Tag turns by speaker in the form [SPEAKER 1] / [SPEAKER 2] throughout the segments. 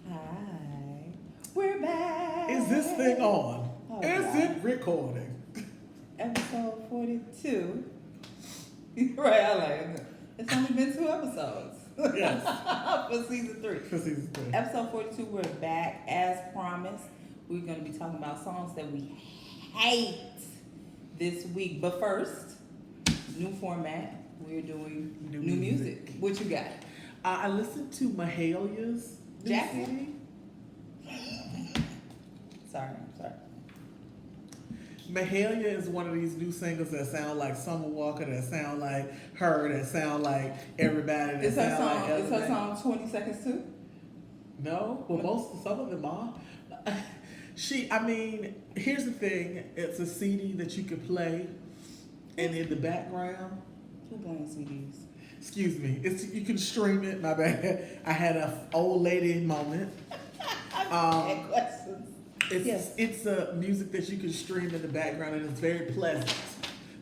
[SPEAKER 1] Hi. We're back.
[SPEAKER 2] Is this thing on?
[SPEAKER 1] Oh,
[SPEAKER 2] Is
[SPEAKER 1] God.
[SPEAKER 2] it recording?
[SPEAKER 1] Episode 42. Right, I like it. It's only been 2 episodes.
[SPEAKER 2] Yes.
[SPEAKER 1] For season 3.
[SPEAKER 2] For season 3.
[SPEAKER 1] Episode 42, we're back. As promised, we're going to be talking about songs that we hate this week. But first, new format. We're doing new music. What you got?
[SPEAKER 2] I listened to Mahalia's new
[SPEAKER 1] Jackson?
[SPEAKER 2] CD.
[SPEAKER 1] Sorry.
[SPEAKER 2] Mahalia is one of these new singers that sound like Summer Walker, that sound like her, that sound like everybody. That
[SPEAKER 1] Is her
[SPEAKER 2] sound
[SPEAKER 1] song?
[SPEAKER 2] like
[SPEAKER 1] Is her song 20 Seconds Too?
[SPEAKER 2] No, well, some of them are. Here's the thing. It's a CD that you could play, and in the background.
[SPEAKER 1] Quit playing CDs.
[SPEAKER 2] Excuse me. You can stream it. My bad. I had a old lady moment.
[SPEAKER 1] Questions.
[SPEAKER 2] It's a music that you can stream in the background, and it's very pleasant.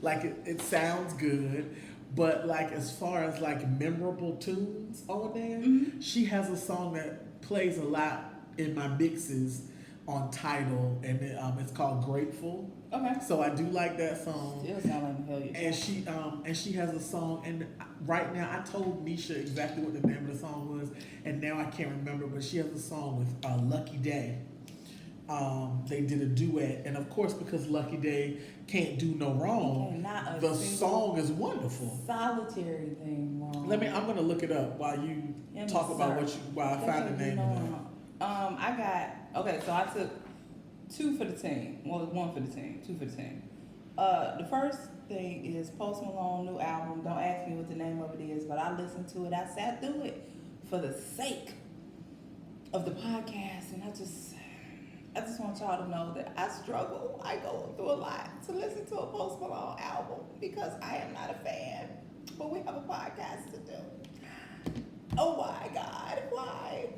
[SPEAKER 2] Like it sounds good, but like as far as like memorable tunes on there, she has a song that plays a lot in my mixes on Tidal, and it's called Grateful.
[SPEAKER 1] Okay.
[SPEAKER 2] So I do like that song.
[SPEAKER 1] Still sound like Mahalia.
[SPEAKER 2] And she has a song, and right now I told Nisha exactly what the name of the song was, and now I can't remember, but she has a song with Lucky Day. They did a duet, and of course, because Lucky Day can't do no wrong, the song is wonderful.
[SPEAKER 1] Solitary thing wrong.
[SPEAKER 2] I'm gonna look it up while you talk about while I find the name of it.
[SPEAKER 1] So I took 2 for the team. Well, 1 for the team, 2 for the team. The first thing is Post Malone new album. Don't ask me what the name of it is, but I listened to it. I sat through it for the sake of the podcast, and I just want y'all to know that I struggle. I go through a lot to listen to a Post Malone album because I am not a fan. But we have a podcast to do. Oh my God, why?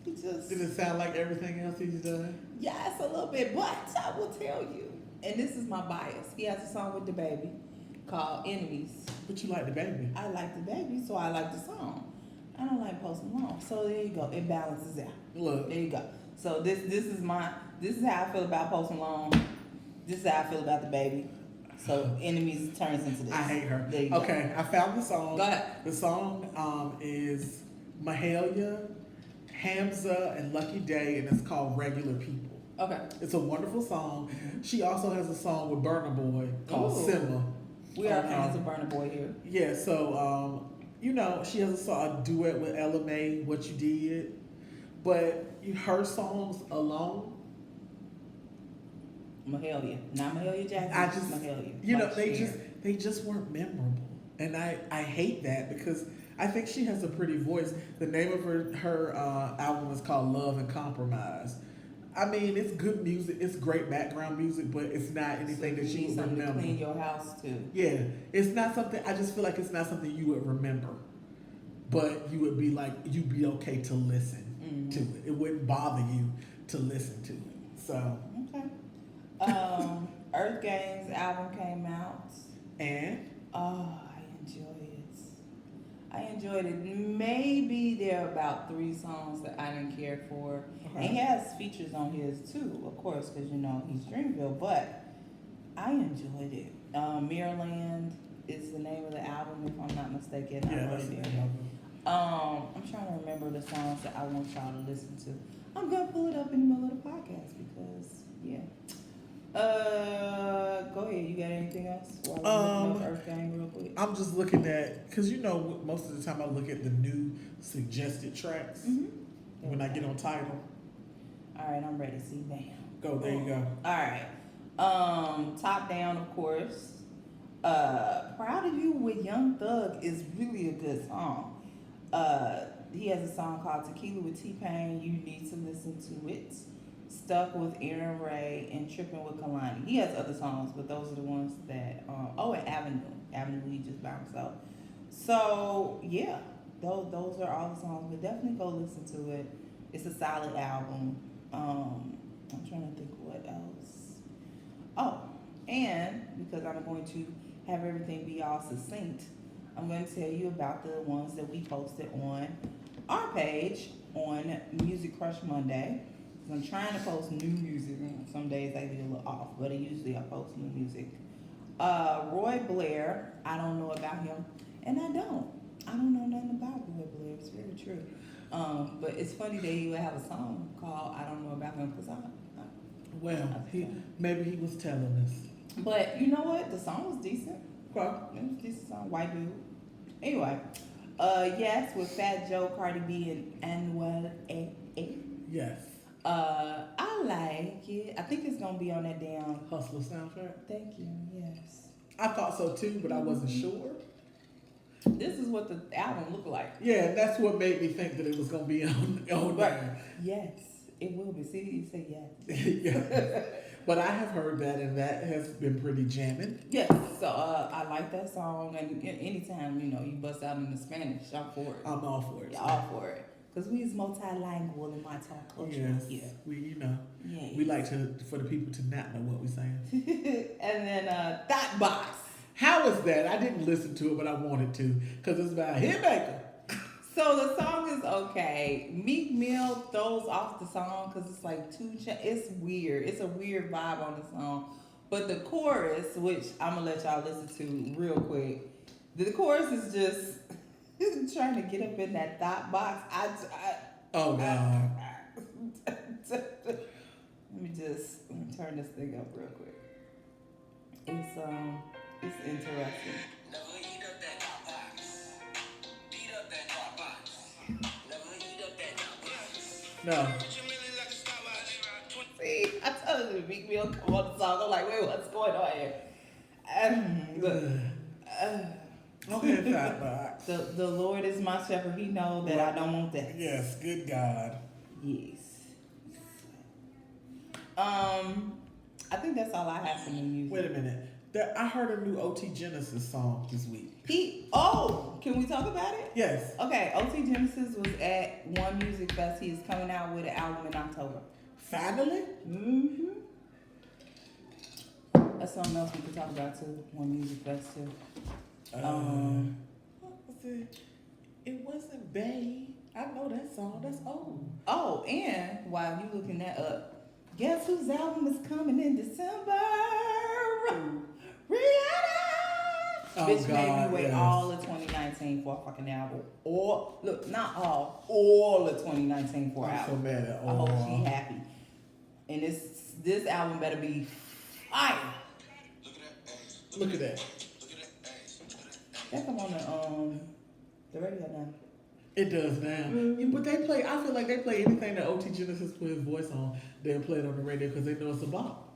[SPEAKER 2] Did it sound like everything else he's done?
[SPEAKER 1] Yes, a little bit, but I will tell you, and this is my bias. He has a song with DaBaby called Enemies.
[SPEAKER 2] But you like DaBaby.
[SPEAKER 1] I like DaBaby, so I like the song. I don't like Post Malone. So there you go. It balances out.
[SPEAKER 2] Look.
[SPEAKER 1] There you go. So this is how I feel about Post Malone. This is how I feel about DaBaby. So Enemies turns into this.
[SPEAKER 2] I hate her.
[SPEAKER 1] There you
[SPEAKER 2] okay,
[SPEAKER 1] go.
[SPEAKER 2] I found the song.
[SPEAKER 1] Go ahead.
[SPEAKER 2] The song is Mahalia, Hamza, and Lucky Day, and it's called Regular People.
[SPEAKER 1] Okay.
[SPEAKER 2] It's a wonderful song. She also has a song with Burna Boy called
[SPEAKER 1] Ooh.
[SPEAKER 2] Simba.
[SPEAKER 1] We are fans of Burna Boy here.
[SPEAKER 2] Yeah, so she has a duet with Ella Mai, What You Did, but her songs alone.
[SPEAKER 1] Mahalia, not Mahalia Jackson. Mahalia.
[SPEAKER 2] They just weren't memorable, and I hate that because I think she has a pretty voice. The name of her album is called Love and Compromise. I mean, it's good music. It's great background music, but it's not anything that you would remember.
[SPEAKER 1] To clean your house too.
[SPEAKER 2] Yeah, it's not something. I just feel like it's not something you would remember, but you would be like, you'd be okay to listen to it. It wouldn't bother you to listen to it. So
[SPEAKER 1] okay. Earthgang's album came out,
[SPEAKER 2] and
[SPEAKER 1] I enjoyed it. Maybe there are about 3 songs that I didn't care for. And he has features on his too, of course, because he's Dreamville, but I enjoyed it. Mirrorland is the name of the album, if I'm not mistaken.
[SPEAKER 2] Yeah, that's the name of it.
[SPEAKER 1] I'm trying to remember the songs that I want y'all to listen to. I'm going to pull it up in the middle of the podcast because, yeah. Go ahead. You got anything else? While I'm looking up Earthgang real quick.
[SPEAKER 2] I'm just looking at, because most of the time I look at the new suggested tracks when I get on Tidal.
[SPEAKER 1] All right, I'm ready. See, bam.
[SPEAKER 2] Go, there you go.
[SPEAKER 1] All right. Top Down, of course. Proud of You with Young Thug is really a good song. He has a song called Tequila with T-Pain. You need to listen to it. Stuck with Aaron Ray and Tripping with Kalani. He has other songs, but those are the ones that. And Avenue he just bounced out. So yeah, those are all the songs. But definitely go listen to it. It's a solid album. I'm trying to think what else. Oh, and because I'm going to have everything be all succinct, I'm going to tell you about the ones that we posted on our page on Music Crush Monday. I'm trying to post new music. Some days I get a little off, but usually I post new music. Roy Blair, I don't know about him, and I don't know nothing about Roy Blair. It's very true. But it's funny that he would have a song called "I Don't Know About Him" because
[SPEAKER 2] maybe he was telling us.
[SPEAKER 1] But you know what? The song was decent.
[SPEAKER 2] Okay.
[SPEAKER 1] It was a decent song. White dude. Anyway, yes, with Fat Joe, Cardi B, and Anuel A.
[SPEAKER 2] Yes.
[SPEAKER 1] I like it. I think it's gonna be on that damn
[SPEAKER 2] Hustler soundtrack.
[SPEAKER 1] Thank you. Yes.
[SPEAKER 2] I thought so too, but I wasn't sure.
[SPEAKER 1] This is what the album looked like.
[SPEAKER 2] Yeah, that's what made me think that it was gonna be on there.
[SPEAKER 1] Yes, it will be. See, you say yes.
[SPEAKER 2] Yeah. But I have heard that, and that has been pretty jamming.
[SPEAKER 1] Yes. So I like that song, and anytime you bust out in the Spanish, I'm for it.
[SPEAKER 2] I'm all for it.
[SPEAKER 1] Yeah, all for it. Because we is multilingual in my talk culture.
[SPEAKER 2] Yes.
[SPEAKER 1] Yeah.
[SPEAKER 2] We like for the people to not know what we're saying.
[SPEAKER 1] And then Thought Box.
[SPEAKER 2] How is that? I didn't listen to it, but I wanted to because it's about a hitmaker.
[SPEAKER 1] So the song is okay. Meek Mill throws off the song because it's like it's weird. It's a weird vibe on the song. But the chorus, which I'm going to let y'all listen to real quick, the chorus is just trying to get up in that thought box.
[SPEAKER 2] Oh, God.
[SPEAKER 1] Let me turn this thing up real quick. It's interesting.
[SPEAKER 3] Never eat up that hot box. Beat up that hot box. Never eat up that hot box.
[SPEAKER 2] No.
[SPEAKER 1] See, I told you to Meek Mill come on the song. I'm like, wait, what's going on here? Look.
[SPEAKER 2] Okay, Thought Box.
[SPEAKER 1] The Lord is my shepherd. He knows that I don't want that.
[SPEAKER 2] Yes, good God.
[SPEAKER 1] Yes. I think that's all I have from the music.
[SPEAKER 2] Wait a minute. I heard a new OT Genesis song this week.
[SPEAKER 1] Can we talk about it?
[SPEAKER 2] Yes.
[SPEAKER 1] Okay, OT Genesis was at One Music Fest. He is coming out with an album in October.
[SPEAKER 2] Finally?
[SPEAKER 1] Mm-hmm. That's something else we could talk about too. One Music Fest too.
[SPEAKER 2] What was it? It wasn't Bay. I know that song. That's old.
[SPEAKER 1] Oh, and while you looking that up, guess whose album is coming in December? Rihanna!
[SPEAKER 2] Oh,
[SPEAKER 1] Bitch made
[SPEAKER 2] God,
[SPEAKER 1] me wait
[SPEAKER 2] yes.
[SPEAKER 1] all of 2019 for a fucking album. Or, look, not all of 2019 for an
[SPEAKER 2] I'm so
[SPEAKER 1] album.
[SPEAKER 2] mad at
[SPEAKER 1] I hope she happy. And this album better be fire.
[SPEAKER 2] Look at that.
[SPEAKER 1] That come on the radio now.
[SPEAKER 2] It does now.
[SPEAKER 1] Mm-hmm.
[SPEAKER 2] Yeah, but I feel like they play anything that OT Genesis put his voice on, they'll play it on the radio because they know it's a bop.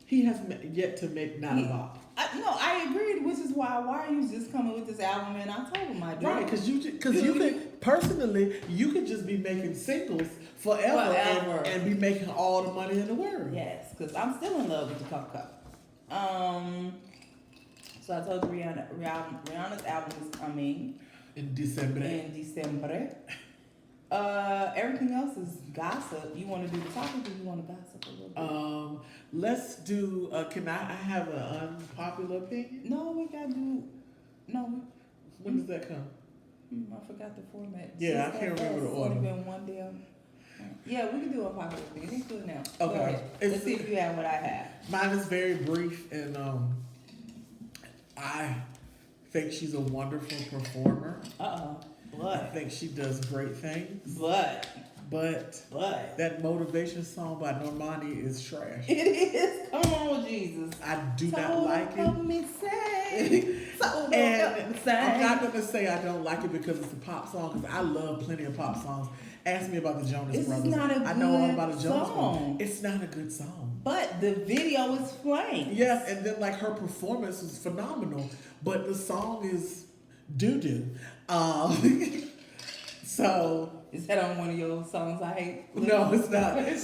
[SPEAKER 2] He has yet to make not a bop.
[SPEAKER 1] I agreed, which is why are you just coming with this album in October, my dude?
[SPEAKER 2] Right, because you could personally, you could just be making singles forever. And be making all the money in the world.
[SPEAKER 1] Yes, because I'm still in love with the Coco. So I told you Rihanna's album is coming
[SPEAKER 2] In December.
[SPEAKER 1] Everything else is gossip. You want to do the topic or you want to gossip a little bit?
[SPEAKER 2] Let's do, I have an unpopular opinion?
[SPEAKER 1] No, we got to do,
[SPEAKER 2] When does that come?
[SPEAKER 1] I forgot the format.
[SPEAKER 2] Yeah, I can't remember the order.
[SPEAKER 1] It's only been one damn. Yeah, we can do unpopular opinion. Let's do it now.
[SPEAKER 2] Okay.
[SPEAKER 1] Go ahead. Let's see if you have what I have.
[SPEAKER 2] Mine is very brief, and I think she's a wonderful performer. I
[SPEAKER 1] But
[SPEAKER 2] think she does great things.
[SPEAKER 1] But
[SPEAKER 2] That motivation song by Normani is trash.
[SPEAKER 1] it is. Come on, Jesus.
[SPEAKER 2] I do not like it.
[SPEAKER 1] Help me say. So
[SPEAKER 2] And I'm not going to say I don't like it because it's a pop song, because I love plenty of pop songs. Ask me about the Jonas
[SPEAKER 1] This is
[SPEAKER 2] Brothers.
[SPEAKER 1] not a
[SPEAKER 2] I know all
[SPEAKER 1] good
[SPEAKER 2] about the Jonas
[SPEAKER 1] song.
[SPEAKER 2] Brothers. It's not a good song.
[SPEAKER 1] But the video is flames.
[SPEAKER 2] Yes, and then like her performance is phenomenal, but the song is doo-doo. So
[SPEAKER 1] Is that on one of your songs I hate?
[SPEAKER 2] no, it's not. It's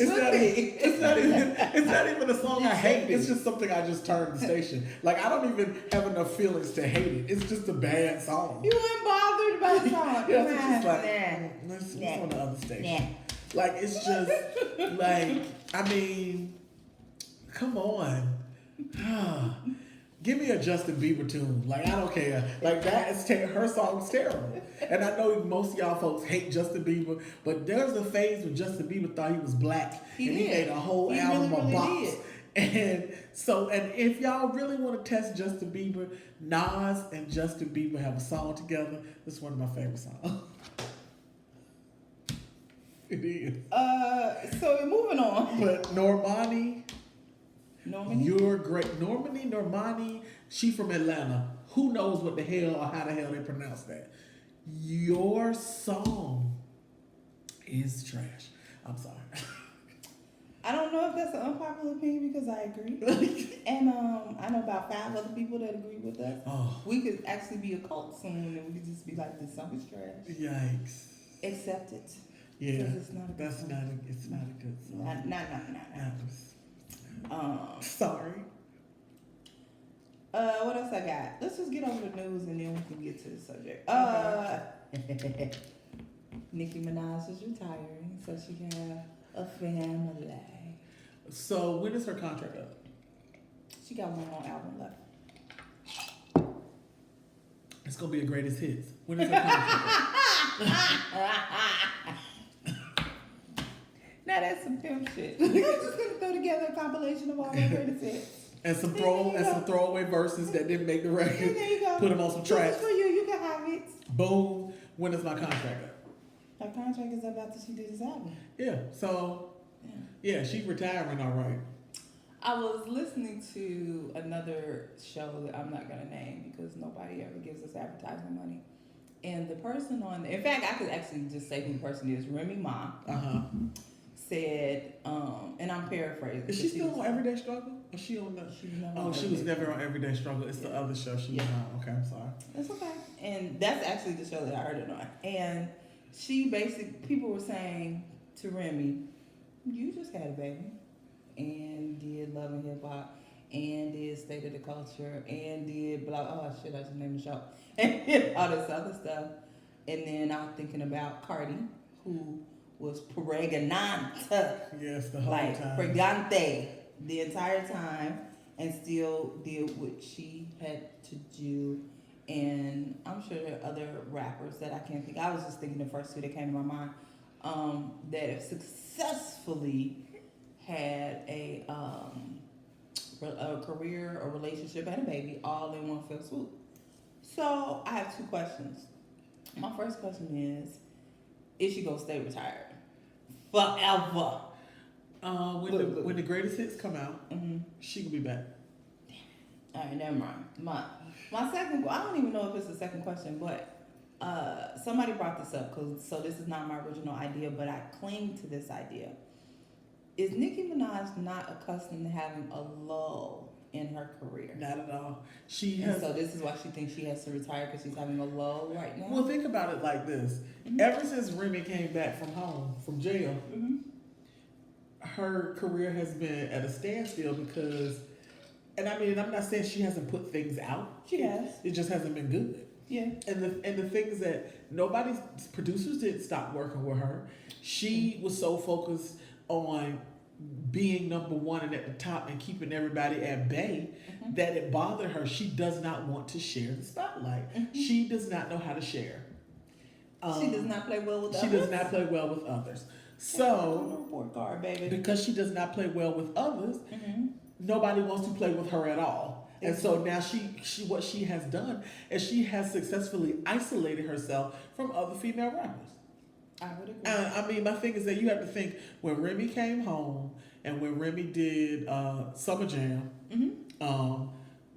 [SPEAKER 2] not even a song I hate.
[SPEAKER 1] be.
[SPEAKER 2] It's just something I just turned the station. Like I don't even have enough feelings to hate it. It's just a bad song.
[SPEAKER 1] You ain't bothered by the song.
[SPEAKER 2] Yeah, it's just like
[SPEAKER 1] Nah.
[SPEAKER 2] it's on the other station.
[SPEAKER 1] Nah.
[SPEAKER 2] Like it's just like I mean, come on. Give me a Justin Bieber tune. Like, I don't care. Like, that is her song's terrible. And I know most of y'all folks hate Justin Bieber, but there's a phase when Justin Bieber thought he was black. He made a whole album of bops. And so, and if y'all really want to test Justin Bieber, Nas and Justin Bieber have a song together. This is one of my favorite songs. It is.
[SPEAKER 1] So we're moving on.
[SPEAKER 2] But Normani, you're great. Normani, she from Atlanta. Who knows what the hell or how the hell they pronounce that? Your song is trash. I'm sorry.
[SPEAKER 1] I don't know if that's an unpopular opinion because I agree. And I know about 5 other people that agree with us.
[SPEAKER 2] Oh.
[SPEAKER 1] We could actually be a cult soon and we could just be like, this song is trash.
[SPEAKER 2] Yikes.
[SPEAKER 1] Accept it.
[SPEAKER 2] Yeah.
[SPEAKER 1] It's not a good
[SPEAKER 2] It's not a good song.
[SPEAKER 1] Not.
[SPEAKER 2] Sorry.
[SPEAKER 1] What else I got? Let's just get over the news and then we can get to the subject. Nicki Minaj is retiring, so she can have a family.
[SPEAKER 2] So when is her contract up?
[SPEAKER 1] She got one more album left.
[SPEAKER 2] It's gonna be a greatest hits. When is her contract up?
[SPEAKER 1] Now that's some pimp shit. I'm just gonna throw together a compilation of all the greatest hits.
[SPEAKER 2] And some throwaway verses that didn't make the record.
[SPEAKER 1] There you go.
[SPEAKER 2] Put them on some tracks.
[SPEAKER 1] This is for you. You can have it.
[SPEAKER 2] Boom. When is my contract up?
[SPEAKER 1] Her contract is up after she did this album.
[SPEAKER 2] Yeah. So yeah, she's retiring, all right.
[SPEAKER 1] I was listening to another show that I'm not gonna name because nobody ever gives us advertising money. And the person in fact, I could actually just say who the person is. Remy Ma said, and I'm paraphrasing.
[SPEAKER 2] Is she still on Everyday Struggle? Or she on the? She was never on Everyday Struggle. It's the other show she was on. Okay, I'm sorry.
[SPEAKER 1] That's okay. And that's actually the show that I heard it on. And people were saying to Remy, you just had a baby and did Love and Hip Hop and did State of the Culture and did blah, oh shit, I just named the show. And did all this other stuff. And then I'm thinking about Cardi, who was pregnant.
[SPEAKER 2] Yes, the whole
[SPEAKER 1] like,
[SPEAKER 2] time.
[SPEAKER 1] Pregante the entire time and still did what she had to do. And I'm sure there are other rappers that I can't think. I was just thinking the first 2 that came to my mind that have successfully had a career, a relationship, and a baby all in one fell swoop. So I have 2 questions. My first question is she gonna stay retired forever?
[SPEAKER 2] When the greatest hits come out, she will be back.
[SPEAKER 1] All right, never mind. My second, I don't even know if it's a second question, but somebody brought this up, so this is not my original idea, but I cling to this idea. Is Nicki Minaj not accustomed to having a lull in her career?
[SPEAKER 2] Not at all.
[SPEAKER 1] So this is why she thinks she has to retire, because she's having a lull right now?
[SPEAKER 2] Well, think about it like this. Ever since Remy came back from jail, her career has been at a standstill because, and I mean, I'm not saying she hasn't put things out.
[SPEAKER 1] She has.
[SPEAKER 2] It just hasn't been good.
[SPEAKER 1] Yeah.
[SPEAKER 2] And the things that producers didn't stop working with her. She was so focused on being number one and at the top and keeping everybody at bay that it bothered her. She does not want to share the spotlight. She does not know how to share.
[SPEAKER 1] She does not play well with others?
[SPEAKER 2] She does not play well with others. So,
[SPEAKER 1] report card, baby.
[SPEAKER 2] because she does not play well with others, nobody wants to play with her at all. And so now what she has done is she has successfully isolated herself from other female rappers.
[SPEAKER 1] I would agree.
[SPEAKER 2] I mean, my thing is that you have to think when Remy came home and when Remy did Summer Jam,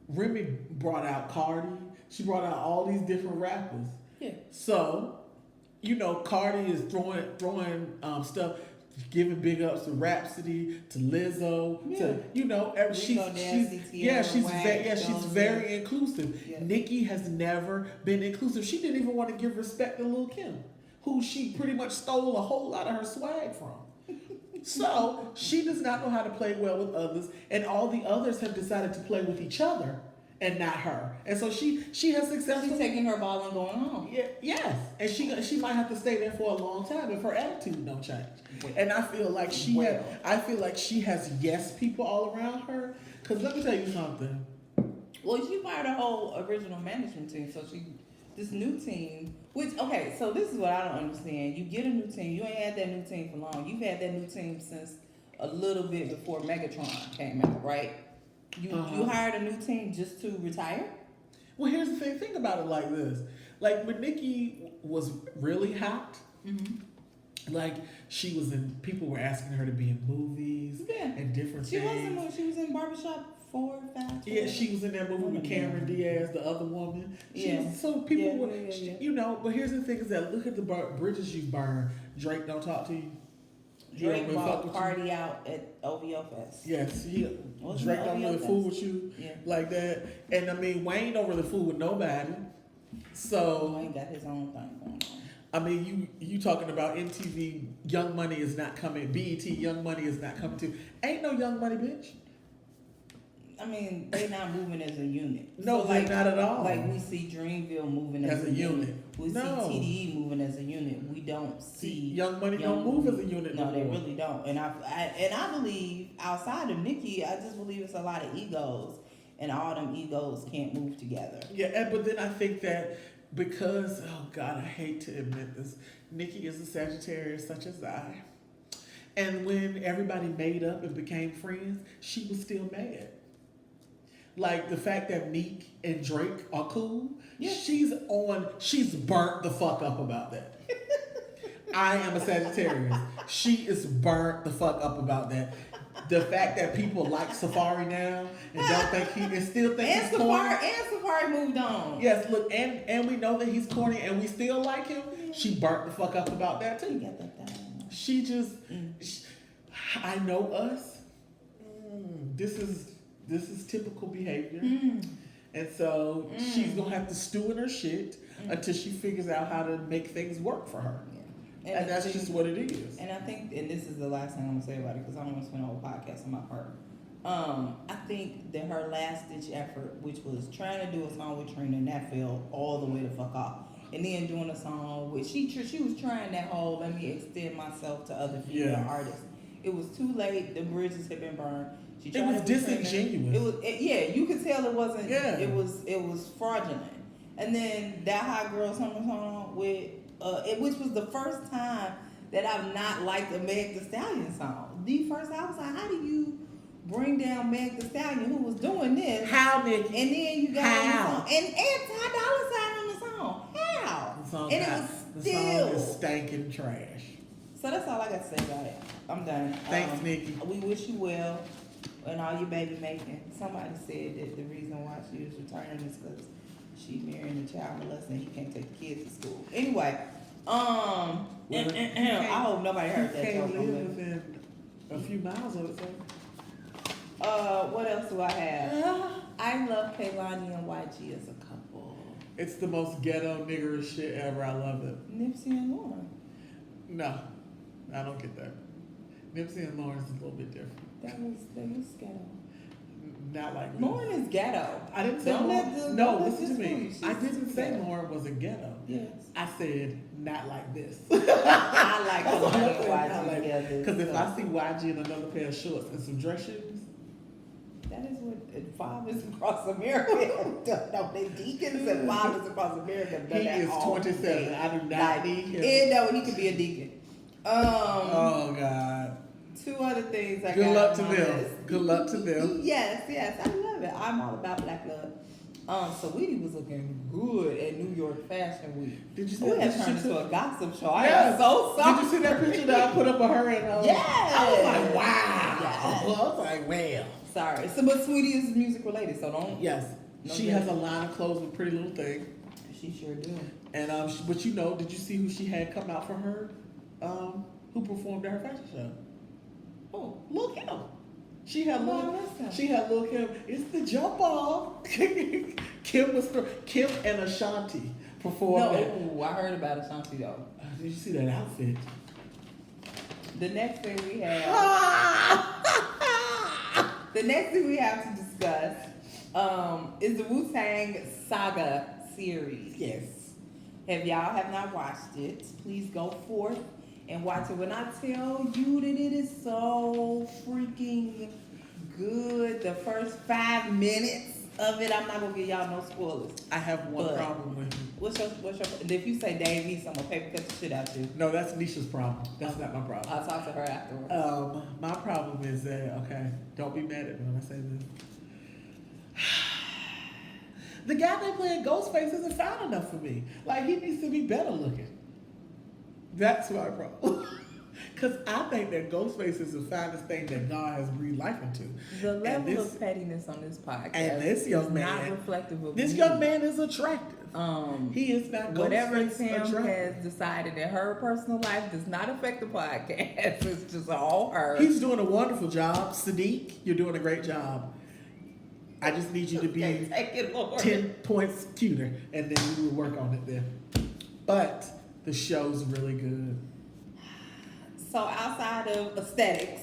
[SPEAKER 2] Remy brought out Cardi. She brought out all these different rappers.
[SPEAKER 1] Yeah.
[SPEAKER 2] So, Cardi is throwing stuff, giving big ups to Rhapsody, to Lizzo, to she's very inclusive.
[SPEAKER 1] Yeah.
[SPEAKER 2] Nikki has never been inclusive. She didn't even want to give respect to Lil' Kim, who she pretty much stole a whole lot of her swag from. So she does not know how to play well with others, and all the others have decided to play with each other and not her. And so she has successfully...
[SPEAKER 1] She's taking her ball and going home.
[SPEAKER 2] Yeah, yes. And she might have to stay there for a long time if her attitude don't change. And I feel like she has yes people all around her. Because let me tell you something.
[SPEAKER 1] Well, she fired her whole original management team, so this new team, okay, so this is what I don't understand. You get a new team, you ain't had that new team for long. You've had that new team since a little bit before Megatron came out, right? You hired a new team just to retire?
[SPEAKER 2] Well, here's the thing. Think about it like this. Like when Nikki was really hot, like she was in, people were asking her to be in movies and different things.
[SPEAKER 1] She was in Barbershop 4, 5.
[SPEAKER 2] Yeah, she was in that movie with Cameron Diaz, the other woman. So people were, you know, but here's the thing is that look at the bridges you burned. Drake don't talk to you.
[SPEAKER 1] Drake bought Cardi out at OVO Fest.
[SPEAKER 2] Yes, Drake don't really fool with you like that. And I mean, Wayne don't really fool with nobody. So
[SPEAKER 1] Wayne got his own thing going on.
[SPEAKER 2] I mean, you talking about MTV, Young Money is not coming. BET, Young Money is not coming to. Ain't no Young Money, bitch.
[SPEAKER 1] I mean, they not moving as a unit.
[SPEAKER 2] No, so they're not at all.
[SPEAKER 1] Like we see Dreamville moving as a unit. We see TDE moving as a unit. We don't see
[SPEAKER 2] Young Money don't move as a unit.
[SPEAKER 1] No, they really don't. And I believe outside of Nikki, I just believe it's a lot of egos, and all them egos can't move together.
[SPEAKER 2] Yeah, but then I think that because oh God, I hate to admit this, Nikki is a Sagittarius such as I, and when everybody made up and became friends, she was still mad. Like the fact that Meek and Drake are cool, she's burnt the fuck up about that. I am a Sagittarius. She is burnt the fuck up about that. The fact that people like Safari now and don't think he and still think he's corny.
[SPEAKER 1] And Safari moved on.
[SPEAKER 2] Yes, look, and we know that he's corny and we still like him. She burnt the fuck up about that too. She just, I know us. This is typical behavior. And so she's going to have to stew in her shit until she figures out how to make things work for her. Yeah. And that's just what it is.
[SPEAKER 1] And I think, and this is the last thing I'm going to say about it because I don't want to spend a whole podcast on my part. I think that her last ditch effort, which was trying to do a song with Trina, and that failed all the way the fuck off. And then doing a song with, she was trying that whole, let me extend myself to other female artists. It was too late. The bridges had been burned.
[SPEAKER 2] It was disingenuous.
[SPEAKER 1] You could tell it wasn't. Yeah. It was fraudulent. And then that Hot Girl Summer song with, which was the first time that I've not liked a Meg Thee Stallion song. The first time I was like, how do you bring down Meg Thee Stallion who was doing this?
[SPEAKER 2] How, Nikki?
[SPEAKER 1] And then you got on the song and Ty Dolla $ign on the song. How?
[SPEAKER 2] The song is stankin' trash.
[SPEAKER 1] So that's all I got to say about it. I'm done.
[SPEAKER 2] Thanks, Nikki.
[SPEAKER 1] We wish you well in all your baby making. Somebody said that the reason why she was returning is because she marrying a child molester and he can't take the kids to school. Anyway, I hope nobody heard that joke.
[SPEAKER 2] Live within a few miles of it, so.
[SPEAKER 1] What else do I have? I love Kehlani and YG as a couple.
[SPEAKER 2] It's the most ghetto niggerish shit ever. I love it.
[SPEAKER 1] Nipsey and Lauren.
[SPEAKER 2] No, I don't get that. Nipsey and Lauren is a little bit different.
[SPEAKER 1] That was ghetto.
[SPEAKER 2] Not like
[SPEAKER 1] Lauren is ghetto.
[SPEAKER 2] I didn't say Lauren. No, listen to me. I didn't say Lauren was a ghetto.
[SPEAKER 1] Yes.
[SPEAKER 2] I said not like this.
[SPEAKER 1] I like YG together.
[SPEAKER 2] Because if I see YG in another pair of shorts and some dress shoes.
[SPEAKER 1] That is what fathers across America no, they deacons and fathers across America.
[SPEAKER 2] He is 27. I do not need him.
[SPEAKER 1] And no, he could be a deacon.
[SPEAKER 2] Oh God.
[SPEAKER 1] Two other things I got.
[SPEAKER 2] Good luck to them. Good luck to them.
[SPEAKER 1] Yes, I love it. I'm all about black love. Saweetie was looking good at New York Fashion Week.
[SPEAKER 2] Did you see
[SPEAKER 1] that?
[SPEAKER 2] We have
[SPEAKER 1] turned into a gossip show. I am so sorry.
[SPEAKER 2] Did you see that picture that I put up of her and
[SPEAKER 1] yes.
[SPEAKER 2] I was like, wow.
[SPEAKER 1] Yes.
[SPEAKER 2] I was like, well.
[SPEAKER 1] Sorry. So, but Sweetie is music related, so don't.
[SPEAKER 2] Yes. She has a line of clothes with Pretty Little Thing.
[SPEAKER 1] She sure do.
[SPEAKER 2] And but you know, did you see who she had come out for her? Who performed at her fashion show? Oh, Lil Kim. She had Lil Kim. It's the jump off. Kim and Ashanti performed.
[SPEAKER 1] No, I heard about Ashanti though.
[SPEAKER 2] Did you see that outfit?
[SPEAKER 1] The next thing we have. The next thing we have to discuss is the Wu-Tang saga series.
[SPEAKER 2] Yes.
[SPEAKER 1] If y'all have not watched it, please go forth and watch it. When I tell you that it is so freaking good, the first 5 minutes of it. I'm not gonna give y'all no spoilers.
[SPEAKER 2] I have one
[SPEAKER 1] But-
[SPEAKER 2] problem with it.
[SPEAKER 1] What's your? And if you say Dave East, I'm gonna paper cut the shit out you.
[SPEAKER 2] No, that's Nisha's problem. That's not my problem.
[SPEAKER 1] I'll talk to her afterwards.
[SPEAKER 2] My problem is that, okay, don't be mad at me when I say this. The guy that playing Ghostface isn't fine enough for me. Like, he needs to be better looking. That's my problem. Because I think that Ghostface is the finest thing that God has breathed life into.
[SPEAKER 1] The
[SPEAKER 2] And
[SPEAKER 1] level
[SPEAKER 2] this-
[SPEAKER 1] of pettiness on this podcast
[SPEAKER 2] and this young
[SPEAKER 1] is
[SPEAKER 2] man-
[SPEAKER 1] not reflective of
[SPEAKER 2] This
[SPEAKER 1] me.
[SPEAKER 2] young man is attractive. He is not
[SPEAKER 1] Whatever
[SPEAKER 2] Ghostface
[SPEAKER 1] Tim
[SPEAKER 2] attractive.
[SPEAKER 1] has decided in her personal life does not affect the podcast. It's just all her.
[SPEAKER 2] He's doing a wonderful job. Sadiq, you're doing a great job. I just need you to be
[SPEAKER 1] Okay, take it, Lord.
[SPEAKER 2] 10 points cuter, and then we will work on it then. But the show's really good.
[SPEAKER 1] So outside of aesthetics,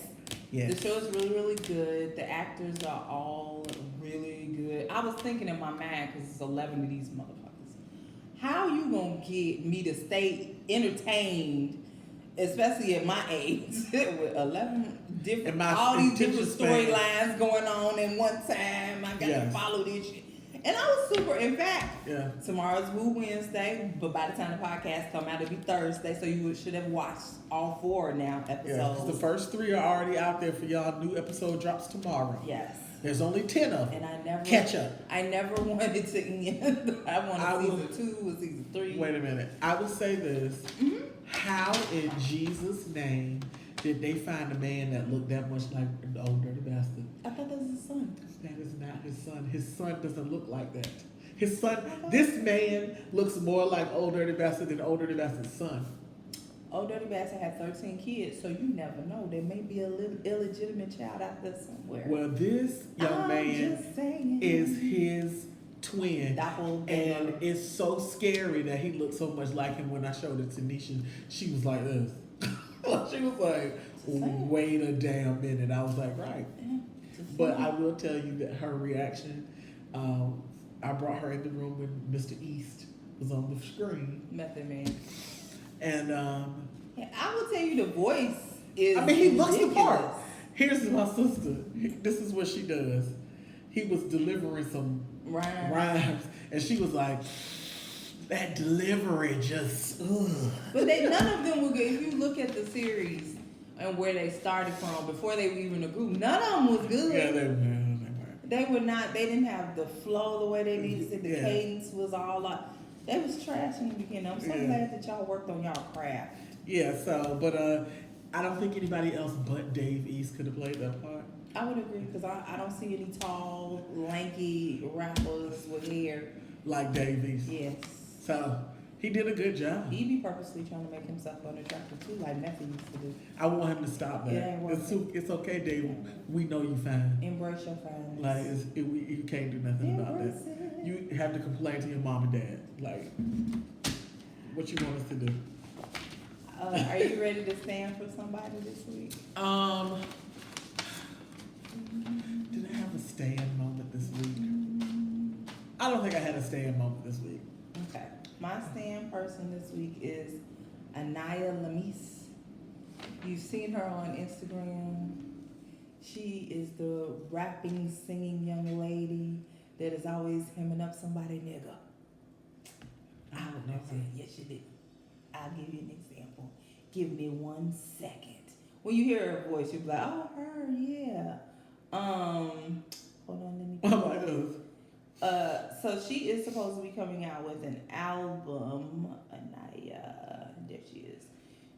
[SPEAKER 2] Yes.
[SPEAKER 1] the show is really, really good. The actors are all really good. I was thinking in my mind, because it's 11 of these motherfuckers, how you gonna get me to stay entertained, especially at my age, with 11 different,
[SPEAKER 2] And my
[SPEAKER 1] all these different
[SPEAKER 2] attention span.
[SPEAKER 1] storylines going on in one time. I gotta
[SPEAKER 2] Yes.
[SPEAKER 1] follow this shit. And I was super, in fact,
[SPEAKER 2] Yeah.
[SPEAKER 1] tomorrow's Woo Wednesday, but by the time the podcast come out, it'll be Thursday, so you should have watched all 4 now
[SPEAKER 2] Yeah, 'cause
[SPEAKER 1] episodes.
[SPEAKER 2] the first 3 are already out there for y'all. New episode drops tomorrow.
[SPEAKER 1] Yes.
[SPEAKER 2] There's only 10 of them.
[SPEAKER 1] And I never
[SPEAKER 2] Catch up.
[SPEAKER 1] I never wanted to end. I
[SPEAKER 2] I
[SPEAKER 1] wanted
[SPEAKER 2] will-
[SPEAKER 1] season 2 or season 3.
[SPEAKER 2] Wait a minute. I will say this.
[SPEAKER 1] Mm-hmm.
[SPEAKER 2] How in Jesus' name did they find a man that looked that much like an old dirty bastard?
[SPEAKER 1] I thought that was his son.
[SPEAKER 2] That is not his son. His son doesn't look like that. His son, this man looks more like old dirty bastard than old dirty bastard's son.
[SPEAKER 1] Old Dirty Bastard had 13 kids, so you never know. There may be a little illegitimate child out there somewhere.
[SPEAKER 2] Well, this young
[SPEAKER 1] I'm
[SPEAKER 2] man
[SPEAKER 1] just saying.
[SPEAKER 2] is his twin.
[SPEAKER 1] Doppelganger.
[SPEAKER 2] And it's so scary that he looks so much like him. When I showed it to Nisha, she was like this. She was like, wait a damn minute. I was like, right.
[SPEAKER 1] Yeah, just
[SPEAKER 2] But
[SPEAKER 1] saying.
[SPEAKER 2] I will tell you that her reaction, I brought her in the room when Mr. East was on the screen.
[SPEAKER 1] Method Man.
[SPEAKER 2] And
[SPEAKER 1] Yeah, I will tell you the voice is
[SPEAKER 2] I mean, he looks the
[SPEAKER 1] ridiculous.
[SPEAKER 2] part. Here's my sister. This is what she does. He was delivering some
[SPEAKER 1] Right.
[SPEAKER 2] rhymes, and she was like, that delivery just, ugh.
[SPEAKER 1] But none of them were good. If you look at the series and where they started from before they were even a group, none of them was good.
[SPEAKER 2] Yeah, they were.
[SPEAKER 1] They were not. They didn't have the flow the way they needed to. The
[SPEAKER 2] Yeah.
[SPEAKER 1] cadence was all like. They was trash in the beginning. I'm so
[SPEAKER 2] Yeah.
[SPEAKER 1] glad that y'all worked on y'all craft.
[SPEAKER 2] Yeah, so, but I don't think anybody else but Dave East could have played that part.
[SPEAKER 1] I would agree because I don't see any tall, lanky rappers with hair.
[SPEAKER 2] Like Dave East.
[SPEAKER 1] Yes.
[SPEAKER 2] So, he did a good job.
[SPEAKER 1] He be purposely trying to make himself unattractive too, like Method used to do.
[SPEAKER 2] I want him to stop that.
[SPEAKER 1] It ain't
[SPEAKER 2] It's okay, Dave. We know you fine.
[SPEAKER 1] Embrace your fineness.
[SPEAKER 2] Like, you can't do nothing about that.
[SPEAKER 1] Embrace it.
[SPEAKER 2] You have to complain to your mom and dad. Like, what you want us to do?
[SPEAKER 1] Are you ready to stand for somebody this week?
[SPEAKER 2] Did I have a stand moment this week? I don't think I had a stand moment this week.
[SPEAKER 1] Okay. My stand person this week is Inayah Lamis. You've seen her on Instagram. She is the rapping, singing young lady that is always hemming up somebody, nigga. I would never say, yes, you did. I'll give you an example. Give me 1 second. When you hear her voice, you'll be like, oh, her, yeah. Hold on, let me
[SPEAKER 2] Oh my goodness.
[SPEAKER 1] so she is supposed to be coming out with an album. Inayah, there she is.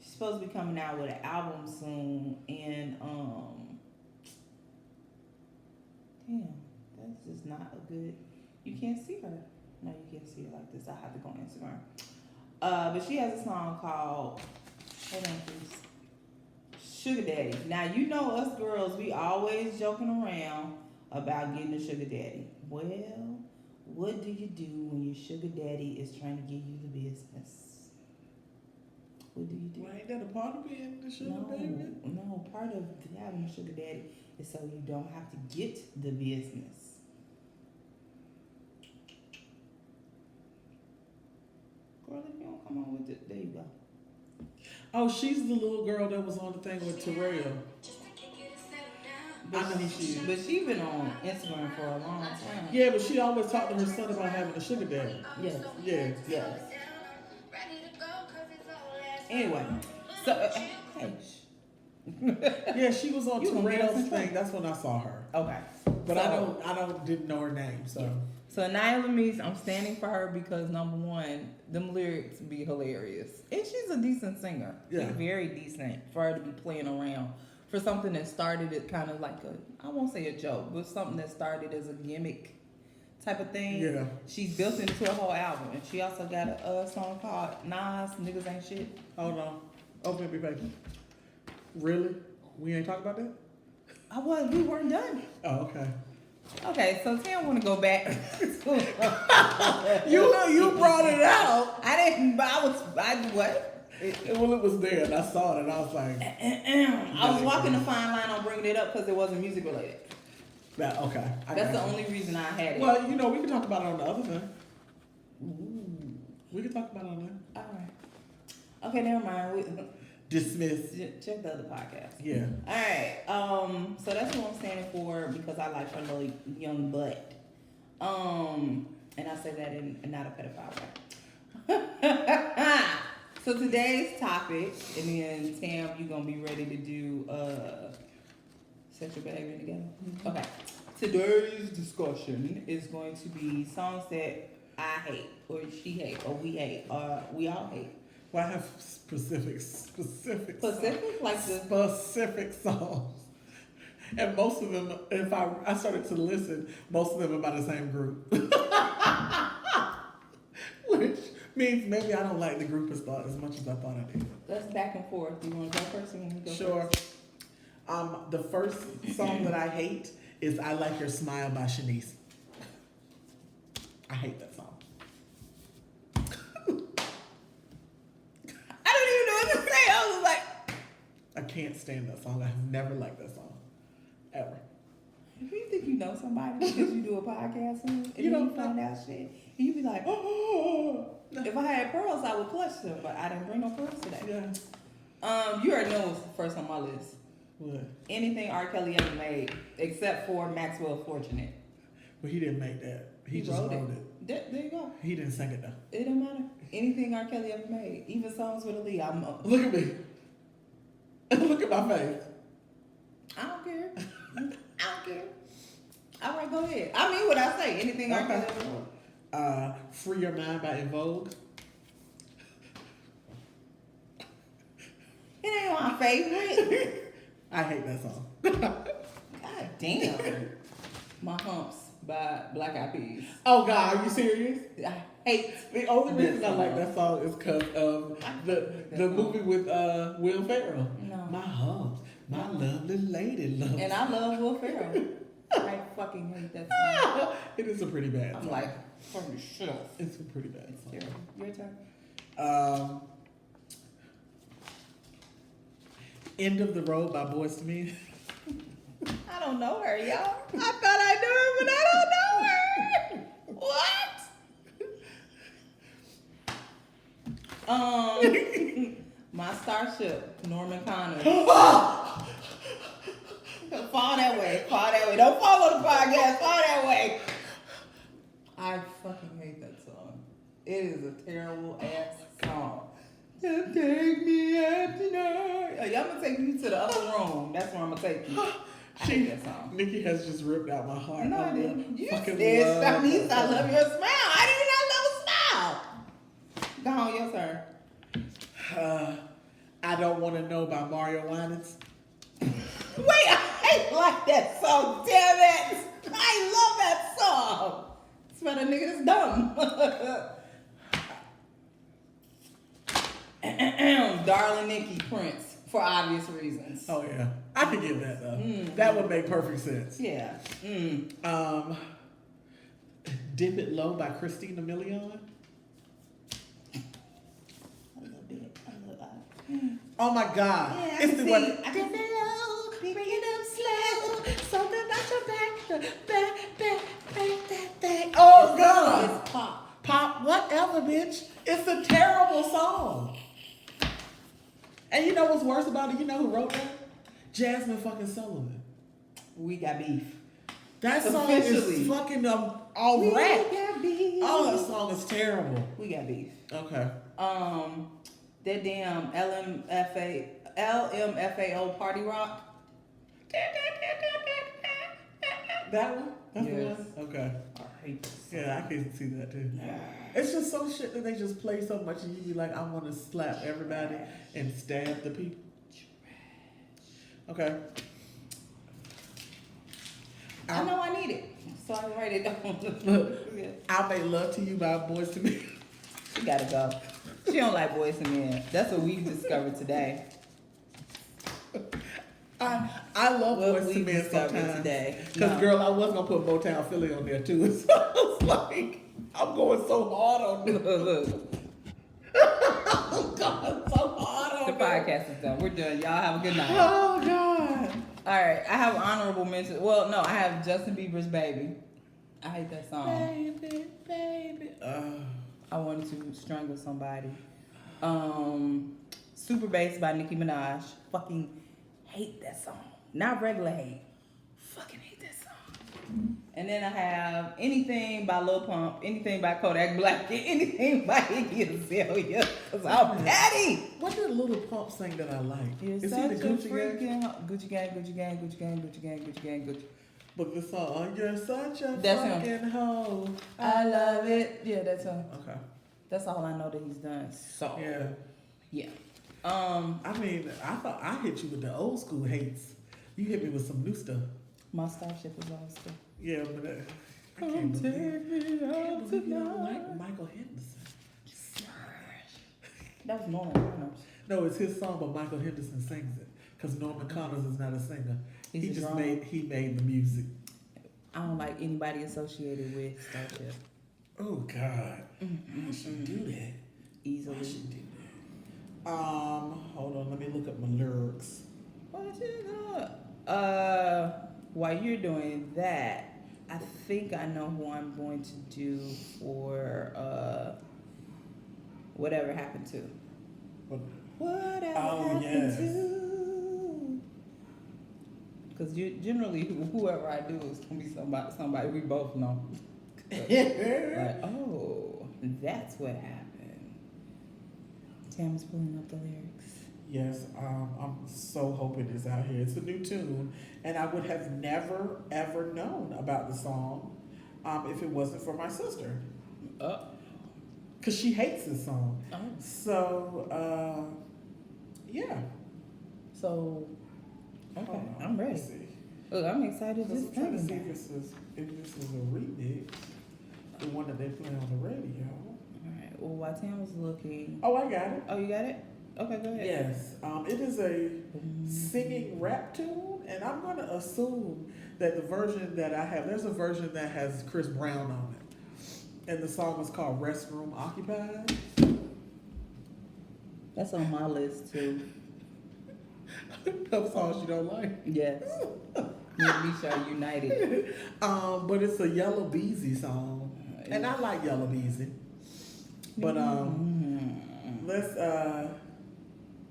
[SPEAKER 1] She's supposed to be coming out with an album soon, and damn, that's just not a good. You can't see her. No, you can't see her like this. I have to go on Instagram. But she has a song called. Hold on, please. Sugar Daddy. Now you know us girls, we always joking around about getting a sugar daddy. Well, what do you do when your sugar daddy is trying to give you the business? What do you do?
[SPEAKER 2] Well, ain't that a part of being the sugar
[SPEAKER 1] No,
[SPEAKER 2] baby?
[SPEAKER 1] no. Part of having a sugar daddy is so you don't have to get the business. Girl, if you don't come on with it, there you go.
[SPEAKER 2] Oh, she's the little girl that was on the thing with Terrell. I know who she is.
[SPEAKER 1] But she been on Instagram for a long time.
[SPEAKER 2] Yeah, but she always talked to her son about having a sugar daddy.
[SPEAKER 1] Yes.
[SPEAKER 2] Yeah.
[SPEAKER 1] Yes. Anyway, so hey.
[SPEAKER 2] Yeah, she was on
[SPEAKER 1] You gonna get us in
[SPEAKER 2] Terrell's
[SPEAKER 1] trouble.
[SPEAKER 2] thing. That's when I saw her.
[SPEAKER 1] Okay.
[SPEAKER 2] But
[SPEAKER 1] So-
[SPEAKER 2] I didn't know her name. So
[SPEAKER 1] So Inayah Lamis, I'm standing for her because number one, them lyrics be hilarious, and she's a decent singer.
[SPEAKER 2] Yeah.
[SPEAKER 1] She's very decent for her to be playing around for something that started it kind of like I won't say a joke, but something that started as a gimmick type of thing.
[SPEAKER 2] Yeah.
[SPEAKER 1] She's built into a whole album, and she also got a song called Nas Niggas Ain't Shit.
[SPEAKER 2] hold on, open up your paper. Really? We ain't talking about that?
[SPEAKER 1] We weren't done.
[SPEAKER 2] Oh, okay.
[SPEAKER 1] Okay, so Tam want to go back.
[SPEAKER 2] You brought it out.
[SPEAKER 1] I didn't. But what?
[SPEAKER 2] Well, it was there, and I saw it, and I was like,
[SPEAKER 1] I was walking the fine line on bringing it up because it wasn't music related.
[SPEAKER 2] okay.
[SPEAKER 1] That's the only reason I had it.
[SPEAKER 2] Well, we can talk about it on the other thing. We can talk about it on there.
[SPEAKER 1] All right. Okay, never mind.
[SPEAKER 2] Dismiss.
[SPEAKER 1] Check the other podcast.
[SPEAKER 2] Yeah.
[SPEAKER 1] All right. So that's what I'm standing for because I like her little young butt. And I say that in not a pedophile way. So today's topic, and then Tam, you gonna be ready to do sexual behavior together. Okay. Today's discussion is going to be songs that I hate, or she hate, or we hate, or we all hate.
[SPEAKER 2] Well, I have specific
[SPEAKER 1] Specific,
[SPEAKER 2] songs.
[SPEAKER 1] like the
[SPEAKER 2] Specific songs. And most of them, if I started to listen, most of them are by the same group. Which means maybe I don't like the group as much as I thought I did.
[SPEAKER 1] Let's back and forth. You want to go first or you want me to go
[SPEAKER 2] Sure.
[SPEAKER 1] first?
[SPEAKER 2] The first song that I hate is I Like Your Smile by Shanice. I hate that song.
[SPEAKER 1] I don't even know what to say. I was like,
[SPEAKER 2] I can't stand that song. I've never liked that song. Ever.
[SPEAKER 1] if you think you know somebody because you do a podcast and
[SPEAKER 2] You
[SPEAKER 1] you
[SPEAKER 2] don't
[SPEAKER 1] don't find out shit, and you be like, oh. If I had pearls, I would clutch them, but I didn't bring no pearls today.
[SPEAKER 2] Yeah.
[SPEAKER 1] You already know what's first on my list.
[SPEAKER 2] What?
[SPEAKER 1] Anything R. Kelly ever made, except for Maxwell Fortunate.
[SPEAKER 2] Well, he didn't make that. He just wrote it.
[SPEAKER 1] There you go.
[SPEAKER 2] He didn't sing it though.
[SPEAKER 1] It don't matter. Anything R. Kelly ever made, even songs with Aaliyah, I'm up.
[SPEAKER 2] Look at me. Look at my face.
[SPEAKER 1] I don't care. I don't care. All right, go ahead. I mean what I say. Anything R. Kelly ever wrote.
[SPEAKER 2] Free Your Mind by In-Vogue.
[SPEAKER 1] It ain't my favorite.
[SPEAKER 2] I hate that song.
[SPEAKER 1] God damn. My Humps by Black Eyed Peas.
[SPEAKER 2] Oh God, are you serious?
[SPEAKER 1] I hate
[SPEAKER 2] The only reason
[SPEAKER 1] this
[SPEAKER 2] I like
[SPEAKER 1] song.
[SPEAKER 2] that song is because of the movie with Will Ferrell.
[SPEAKER 1] No.
[SPEAKER 2] My humps, my lovely lady love.
[SPEAKER 1] And I love Will Ferrell. I fucking hate that song.
[SPEAKER 2] It is a pretty bad
[SPEAKER 1] I'm
[SPEAKER 2] song.
[SPEAKER 1] like, fucking shit off.
[SPEAKER 2] It's a pretty bad
[SPEAKER 1] It's
[SPEAKER 2] song.
[SPEAKER 1] terrible. Your turn.
[SPEAKER 2] End of the Road by Boyz II Men.
[SPEAKER 1] I don't know her, y'all. I thought I knew her, but I don't know her. What? My Starship, Norman Connor. Fall that way. Fall that way. Don't follow the podcast. Fall that way. I fucking hate that song. It is a terrible ass song. Just take me out tonight. Oh, y'all gonna take me to the other room. That's where I'm gonna take you. I hate that song.
[SPEAKER 2] Nikki has just ripped out my heart.
[SPEAKER 1] No, I
[SPEAKER 2] I
[SPEAKER 1] didn't. You
[SPEAKER 2] fucking
[SPEAKER 1] said,
[SPEAKER 2] love
[SPEAKER 1] Shanice,
[SPEAKER 2] that
[SPEAKER 1] I
[SPEAKER 2] song.
[SPEAKER 1] love your smile. I did not love a smile. Go on, your turn.
[SPEAKER 2] I Don't Want to Know by Mario Winans.
[SPEAKER 1] Wait, I hate like that song. Damn it. I love that song. It's about a nigga that's dumb. Darling Nikki, Prince, for obvious reasons.
[SPEAKER 2] Oh yeah, I could get that though. That would make perfect sense.
[SPEAKER 1] Yeah.
[SPEAKER 2] Dip It Low by Christina Milian.
[SPEAKER 1] A little bit.
[SPEAKER 2] Oh my God,
[SPEAKER 1] Yeah, I
[SPEAKER 2] it's
[SPEAKER 1] can
[SPEAKER 2] the
[SPEAKER 1] see.
[SPEAKER 2] one.
[SPEAKER 1] I can feel bring it up slow. Something about your back.
[SPEAKER 2] Oh God,
[SPEAKER 1] It's pop.
[SPEAKER 2] pop, whatever, bitch. It's a terrible song. And you know what's worse about it? You know who wrote that? Jasmine fucking Sullivan.
[SPEAKER 1] We got beef.
[SPEAKER 2] That song
[SPEAKER 1] Officially.
[SPEAKER 2] is fucking all
[SPEAKER 1] We
[SPEAKER 2] rap.
[SPEAKER 1] got beef.
[SPEAKER 2] Oh, that song is terrible.
[SPEAKER 1] We got beef.
[SPEAKER 2] Okay.
[SPEAKER 1] That damn LMFAO party rock.
[SPEAKER 2] That one? That's
[SPEAKER 1] Yes.
[SPEAKER 2] the one? Okay.
[SPEAKER 1] I hate this song.
[SPEAKER 2] Yeah, I can see that too. It's just so shit that they just play so much and you be like, I want to slap everybody and stab the people. Okay.
[SPEAKER 1] I know I need it, so I write it down.
[SPEAKER 2] I Make Love to You by Boys to Me.
[SPEAKER 1] She gotta go. She don't like boys and men. That's what we discovered today.
[SPEAKER 2] I love
[SPEAKER 1] What
[SPEAKER 2] Boys to
[SPEAKER 1] we
[SPEAKER 2] Men
[SPEAKER 1] discovered
[SPEAKER 2] sometimes.
[SPEAKER 1] today.
[SPEAKER 2] Because,
[SPEAKER 1] No.
[SPEAKER 2] girl, I was going to put Motown Philly on there too. So I was like, I'm going so hard on this.
[SPEAKER 1] Look,
[SPEAKER 2] I'm going so hard on
[SPEAKER 1] the
[SPEAKER 2] this.
[SPEAKER 1] podcast is done. We're done. Y'all have a good night.
[SPEAKER 2] Oh, God.
[SPEAKER 1] All right, I have honorable mention. Well, no, I have Justin Bieber's "Baby." I hate that song.
[SPEAKER 2] Baby, baby.
[SPEAKER 1] I wanted to strangle somebody. Super Bass by Nicki Minaj. Fucking hate that song. Not regular hate. Fucking hate that song. And then I have anything by Lil Pump, anything by Kodak Black, anything by Iggy Azalea. Cause I'm petty.
[SPEAKER 2] What did Little Pump sing that I like?
[SPEAKER 1] You're
[SPEAKER 2] Is he
[SPEAKER 1] such
[SPEAKER 2] the
[SPEAKER 1] a
[SPEAKER 2] Gucci guy?
[SPEAKER 1] freaking Gucci gang, Gucci gang, Gucci gang, Gucci gang, Gucci gang, Gucci.
[SPEAKER 2] But the song, You're Such a
[SPEAKER 1] That's him.
[SPEAKER 2] Fucking Hoe.
[SPEAKER 1] I love it. Yeah, that's him.
[SPEAKER 2] Okay.
[SPEAKER 1] That's all I know that he's done. So
[SPEAKER 2] Yeah.
[SPEAKER 1] yeah.
[SPEAKER 2] I mean, I thought I hit you with the old school hates. You hit me with some new stuff.
[SPEAKER 1] My Starship is all stuff.
[SPEAKER 2] Yeah, but I
[SPEAKER 1] Come
[SPEAKER 2] can't
[SPEAKER 1] take
[SPEAKER 2] believe,
[SPEAKER 1] me
[SPEAKER 2] I can't
[SPEAKER 1] out
[SPEAKER 2] believe you don't
[SPEAKER 1] tonight.
[SPEAKER 2] like Michael Henderson.
[SPEAKER 1] That was Norman Connors.
[SPEAKER 2] No, it's his song, but Michael Henderson sings it. Because Norman Connors is not a singer.
[SPEAKER 1] He's
[SPEAKER 2] he
[SPEAKER 1] a
[SPEAKER 2] just
[SPEAKER 1] drummer.
[SPEAKER 2] made the music.
[SPEAKER 1] I don't like anybody associated with Starship.
[SPEAKER 2] Oh God. I should do that.
[SPEAKER 1] Easily.
[SPEAKER 2] I should do that. Hold on, let me look up my lyrics.
[SPEAKER 1] What you doing? While you're doing that, I think I know who I'm going to do for Whatever Happened To.
[SPEAKER 2] What?
[SPEAKER 1] Whatever
[SPEAKER 2] Oh,
[SPEAKER 1] happened
[SPEAKER 2] yes.
[SPEAKER 1] to? Because generally, whoever I do is gonna be somebody we both know. Like, oh, that's what happened. Tam's pulling up the lyrics.
[SPEAKER 2] Yes, I'm so hoping it's out here. It's a new tune, and I would have never ever known about the song if it wasn't for my sister, cause she hates this song.
[SPEAKER 1] Oh.
[SPEAKER 2] So yeah.
[SPEAKER 1] So, okay,
[SPEAKER 2] Hold on,
[SPEAKER 1] I'm ready.
[SPEAKER 2] let's see.
[SPEAKER 1] Look, I'm excited.
[SPEAKER 2] Because
[SPEAKER 1] This
[SPEAKER 2] I'm trying to see
[SPEAKER 1] thing.
[SPEAKER 2] if this is a remix, the one that they play on the radio.
[SPEAKER 1] All right. Well, while Tam was looking.
[SPEAKER 2] Oh, I got it.
[SPEAKER 1] Oh, you got it? Okay, go ahead.
[SPEAKER 2] Yes, it is a singing rap tune, and I'm going to assume that the version that I have, there's a version that has Chris Brown on it, and the song is called Restroom Occupied.
[SPEAKER 1] That's on my list too.
[SPEAKER 2] Those songs you don't like.
[SPEAKER 1] Yes. Me and Misha are united.
[SPEAKER 2] But it's a Yella Beezy song, and I like Yella Beezy. But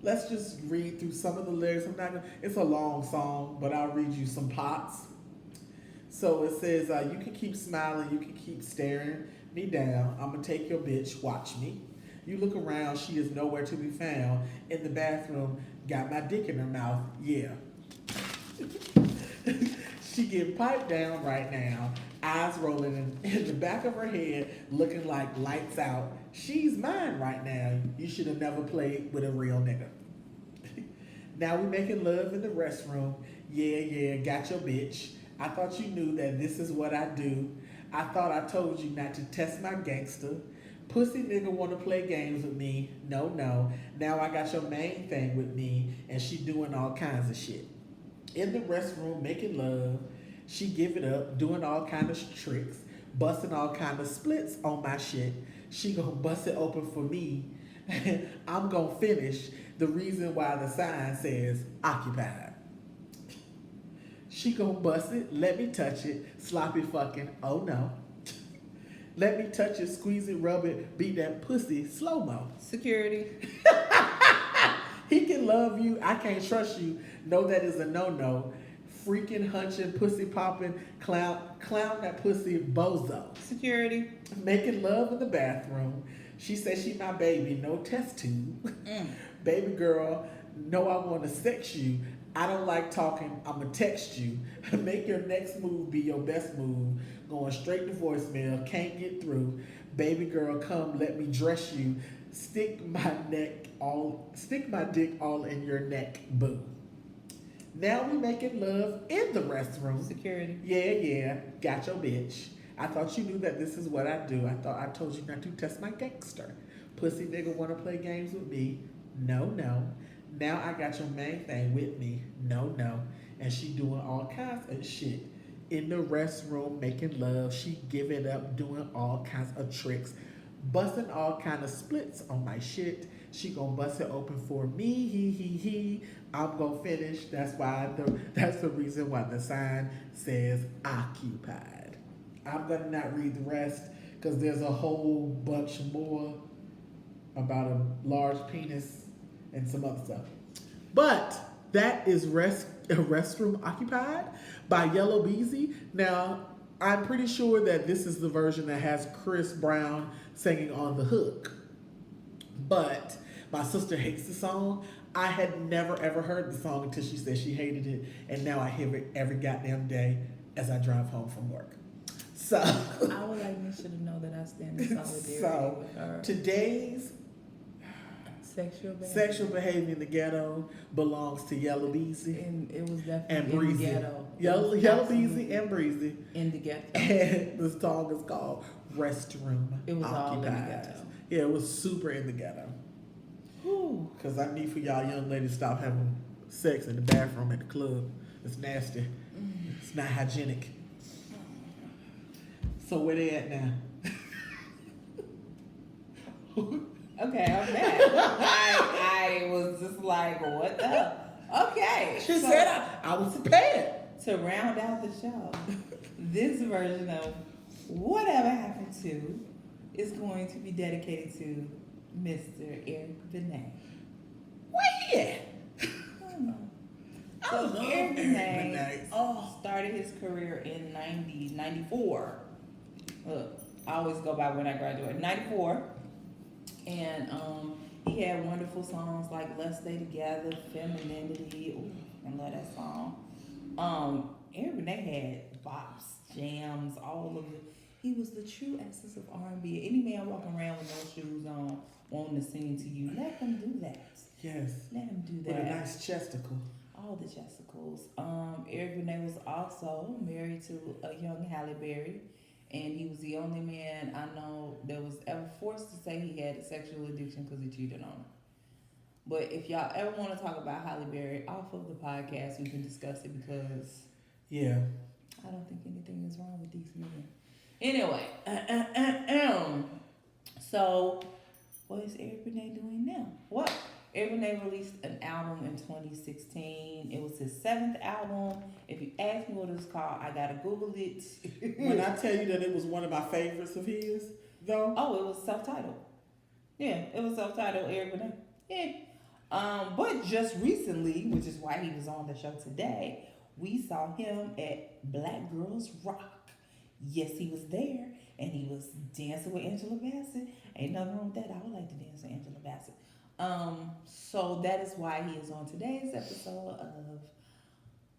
[SPEAKER 2] let's just read through some of the lyrics. I'm not gonna. It's a long song, but I'll read you some parts. So it says, "You can keep smiling, you can keep staring me down. I'm gonna take your bitch. Watch me. You look around, she is nowhere to be found. In the bathroom, got my dick in her mouth. Yeah." She get piped down right now, eyes rolling in the back of her head, looking like lights out. She's mine right now. You should have never played with a real nigga. Now we making love in the restroom. Yeah, got your bitch. I thought you knew that this is what I do. I thought I told you not to test my gangster. Pussy nigga wanna play games with me. No. Now I got your main thing with me, and she doing all kinds of shit. In the restroom, making love. She give it up, doing all kind of tricks, busting all kind of splits on my shit. She gonna bust it open for me. I'm gonna finish the reason why the sign says occupied. She gonna bust it, let me touch it, sloppy fucking, oh no. Let me touch it, squeeze it, rub it, beat that pussy, slow-mo.
[SPEAKER 1] Security.
[SPEAKER 2] He can love you, I can't trust you. No, that is a no-no. freaking hunching, pussy popping, clown that pussy bozo.
[SPEAKER 1] Security.
[SPEAKER 2] Making love in the bathroom. She said she my baby, no test tube. Baby girl, know I want to sex you. I don't like talking, I'ma text you. Make your next move be your best move. Going straight to voicemail, can't get through. Baby girl, come let me dress you. Stick my dick all in your neck, boo. Now we making love in the restroom.
[SPEAKER 1] Security.
[SPEAKER 2] Yeah, got your bitch. I thought you knew that this is what I do. I thought I told you not to test my gangster. Pussy nigga wanna play games with me? No. Now I got your main thing with me. No. And she doing all kinds of shit. In the restroom, making love. She give it up, doing all kinds of tricks. Busting all kind of splits on my shit. She gonna bust it open for me. He. I'm gonna finish. That's the reason why the sign says occupied. I'm gonna not read the rest because there's a whole bunch more about a large penis and some other stuff. But that is Restroom Occupied by Yella Beezy. Now, I'm pretty sure that this is the version that has Chris Brown singing on the hook. But my sister hates the song. I had never ever heard the song until she said she hated it. And now I hear it every goddamn day as I drive home from work. So
[SPEAKER 1] I would like Misha to know that I stand in solidarity with her.
[SPEAKER 2] Today's sexual behavior in the ghetto belongs to Yella Beezy
[SPEAKER 1] And it was definitely
[SPEAKER 2] and
[SPEAKER 1] in
[SPEAKER 2] Breezy.
[SPEAKER 1] the ghetto.
[SPEAKER 2] Yella Beezy and Breezy.
[SPEAKER 1] In the ghetto.
[SPEAKER 2] And the song is called Restroom.
[SPEAKER 1] It was all in the
[SPEAKER 2] Occupied.
[SPEAKER 1] ghetto.
[SPEAKER 2] Yeah, it was super in the ghetto. Because I need for y'all young ladies to stop having sex in the bathroom at the club. It's nasty. It's not hygienic. So where they at now?
[SPEAKER 1] Okay, I'm back. I was just like, what the? Okay.
[SPEAKER 2] She said I was prepared.
[SPEAKER 1] To round out the show, this version of Whatever Happened To is going to be dedicated to Mr. Eric Benet.
[SPEAKER 2] Where he at?
[SPEAKER 1] I don't know.
[SPEAKER 2] I love
[SPEAKER 1] Eric
[SPEAKER 2] Benet.
[SPEAKER 1] Benet started his career in 94. Look, I always go by when I graduated. 94. And he had wonderful songs like Let's Stay Together, Femininity. Ooh, I love that song. Eric Benet had bops, jams, all of it. He was the true essence of R&B. Any man walking around with no shoes on, wanting to sing to you, let him do that.
[SPEAKER 2] Yes.
[SPEAKER 1] Let him do that.
[SPEAKER 2] With a nice chesticle.
[SPEAKER 1] All the chesticles. Eric Benet was also married to a young Halle Berry. And he was the only man I know that was ever forced to say he had a sexual addiction because he cheated on her. But if y'all ever want to talk about Halle Berry off of the podcast, we can discuss it because
[SPEAKER 2] Yeah.
[SPEAKER 1] I don't think anything is wrong with these men. Anyway, so what is Eric Benet doing now? What? Eric Benet released an album in 2016. It was his 7th album. If you ask me what it was called, I gotta Google it.
[SPEAKER 2] When I tell you that it was one of my favorites of his, though.
[SPEAKER 1] Oh, it was self-titled. Yeah, it was self-titled Eric Benet. Yeah. But just recently, which is why he was on the show today, we saw him at Black Girls Rock. Yes, he was there, and he was dancing with Angela Bassett. Ain't nothing wrong with that. I would like to dance with Angela Bassett. So that is why he is on today's episode of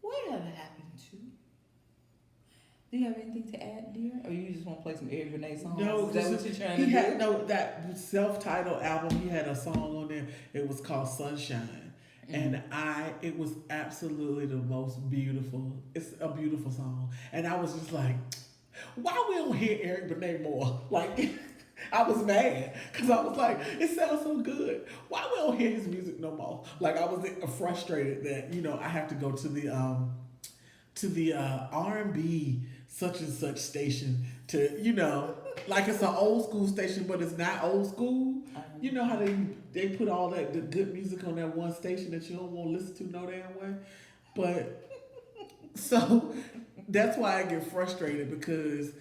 [SPEAKER 1] Whatever Happened To. Do you have anything to add, dear? Or you just want to play some Eric Benet songs?
[SPEAKER 2] No,
[SPEAKER 1] is that what you're trying to do?
[SPEAKER 2] No, that self-titled album, he had a song on there. It was called Sunshine. And it was absolutely the most beautiful. It's a beautiful song. And I was just like, why we don't hear Eric Benet more? Like, I was mad because I was like, it sounds so good. Why we don't hear his music no more? Like, I was frustrated that, I have to go to the R&B such and such station to, like it's an old school station, but it's not old school. You know how they put all the good music on that one station that you don't want to listen to no damn way? But, so, that's why I get frustrated because,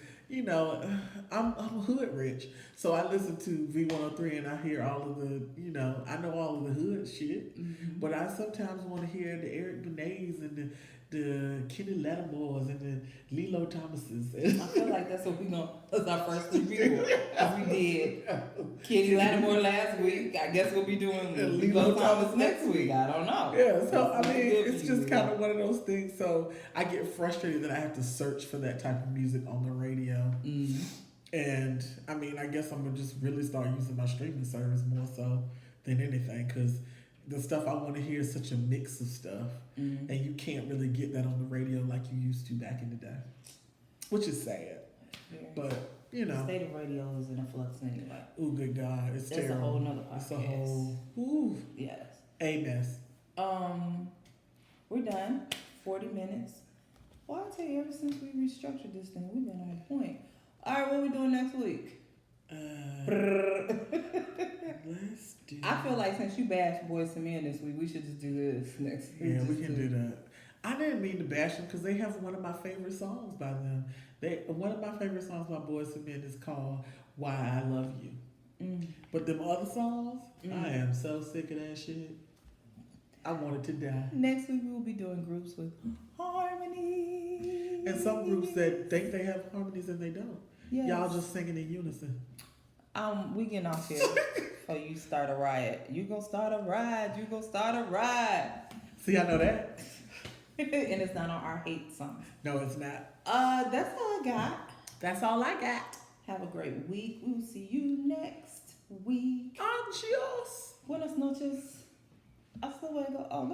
[SPEAKER 2] I'm hood rich. So I listen to V103 and I hear all of the, I know all of the hood shit. Mm-hmm. But I sometimes want to hear the Eric Benets and the Kenny Lattimores and the Lilo Thomases.
[SPEAKER 1] I feel like that's our first 3 people. 'Cause we did Kitty Lattimore last week. I guess we'll be doing Lilo Thomas next week. I don't know.
[SPEAKER 2] Yeah, so I
[SPEAKER 1] It's
[SPEAKER 2] mean,
[SPEAKER 1] good
[SPEAKER 2] it's
[SPEAKER 1] for
[SPEAKER 2] just
[SPEAKER 1] you.
[SPEAKER 2] kind of one of those things. So I get frustrated that I have to search for that type of music on the radio.
[SPEAKER 1] Mm.
[SPEAKER 2] And I mean, I guess I'm gonna just really start using my streaming service more so than anything, because the stuff I want to hear is such a mix of stuff,
[SPEAKER 1] Mm.
[SPEAKER 2] and you can't really get that on the radio like you used to back in the day, which is sad. But you know,
[SPEAKER 1] The state of radio is in a flux anyway.
[SPEAKER 2] oh good God, it's
[SPEAKER 1] That's
[SPEAKER 2] terrible.
[SPEAKER 1] a whole nother podcast.
[SPEAKER 2] It's a whole
[SPEAKER 1] Yes.
[SPEAKER 2] a mess.
[SPEAKER 1] We're done. 40 minutes. Well, I tell you, ever since we restructured this thing, we've been on point. All right, what we doing next week?
[SPEAKER 2] Let's do.
[SPEAKER 1] I feel like since you bashed Boys to Men this week, we should just do this next week.
[SPEAKER 2] Yeah, we can do that. I didn't mean to bash them because they have one of my favorite songs by them. One of my favorite songs by Boyz II Men is called "Why I Love You."
[SPEAKER 1] Mm.
[SPEAKER 2] But them other songs, I am so sick of that shit. I wanted to die.
[SPEAKER 1] Next week we will be doing groups with harmony.
[SPEAKER 2] And some groups that think they have harmonies and they don't.
[SPEAKER 1] Yes.
[SPEAKER 2] Y'all just singing in unison.
[SPEAKER 1] We getting off here. So you start a riot. You gonna start a riot. You gonna start a riot.
[SPEAKER 2] See, I know that.
[SPEAKER 1] And it's not on our hate song.
[SPEAKER 2] No, it's not.
[SPEAKER 1] That's all I got.
[SPEAKER 2] That's all I got.
[SPEAKER 1] Have a great week. We will see you next week.
[SPEAKER 2] Adios.
[SPEAKER 1] Buenas noches. Hasta luego. Oh, look.